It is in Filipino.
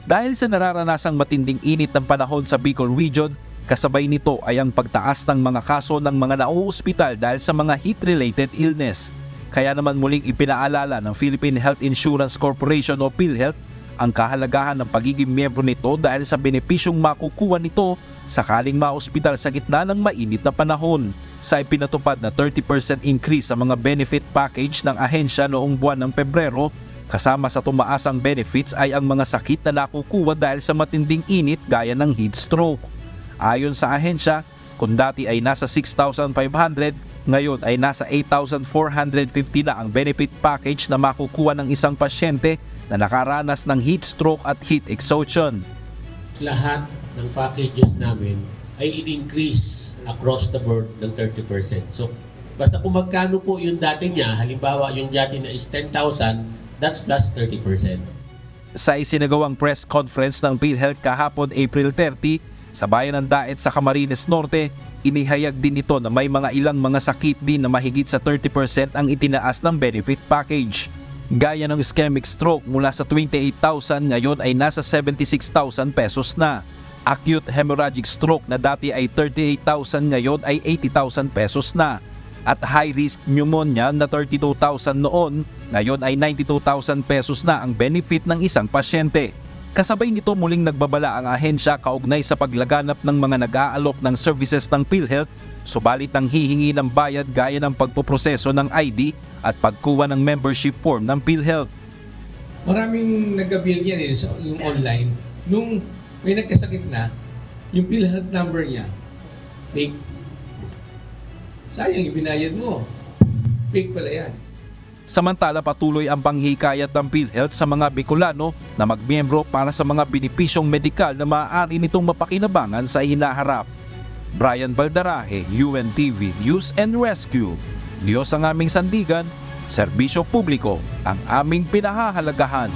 Dahil sa nararanasang matinding init ng panahon sa Bicol Region, kasabay nito ay ang pagtaas ng mga kaso ng mga nauospital dahil sa mga heat-related illness. Kaya naman muling ipinaalala ng Philippine Health Insurance Corporation o PhilHealth ang kahalagahan ng pagiging miyembro nito dahil sa benepisyong makukuha nito sakaling maospital sa gitna ng mainit na panahon. Sa ipinatupad na 30% increase sa mga benefit package ng ahensya noong buwan ng Pebrero, kasama sa tumaasang benefits ay ang mga sakit na nakukuha dahil sa matinding init gaya ng heat stroke. Ayon sa ahensya, kung dati ay nasa 6,500, ngayon ay nasa 8,450 na ang benefit package na makukuha ng isang pasyente na nakaranas ng heat stroke at heat exhaustion. Lahat ng packages namin ay in-increase across the board ng 30%. So, basta kung magkano po yung dati niya, halimbawa yung dati na is 10,000, that's plus 30%. Sa isinagawang press conference ng PhilHealth kahapon April 30, sa bayan ng Daet sa Camarines Norte, inihayag din ito na may mga ilang mga sakit din na mahigit sa 30% ang itinaas ng benefit package. Gaya ng ischemic stroke mula sa 28,000 ngayon ay nasa 76,000 pesos na. Acute hemorrhagic stroke na dati ay 38,000 ngayon ay 80,000 pesos na. At high-risk pneumonia na 32,000 noon, ngayon ay 92,000 pesos na ang benefit ng isang pasyente. Kasabay nito muling nagbabala ang ahensya kaugnay sa paglaganap ng mga nag-aalok ng services ng PhilHealth, subalit ang hihingi ng bayad gaya ng pagpoproseso ng ID at pagkuha ng membership form ng PhilHealth. Maraming nag-avail yan yung online. Nung may nagkasakit na, yung PhilHealth number niya, fake. Sayang, ibinayad mo. Fake pala yan. Samantala patuloy ang panghikayat ng PhilHealth sa mga Bicolano na magmiyembro para sa mga benepisyong medikal na maaari nitong mapakinabangan sa hinaharap. Brian Baldarahe, UNTV News and Rescue. Diyos ang aming sandigan, serbisyo publiko ang aming pinahahalagahan.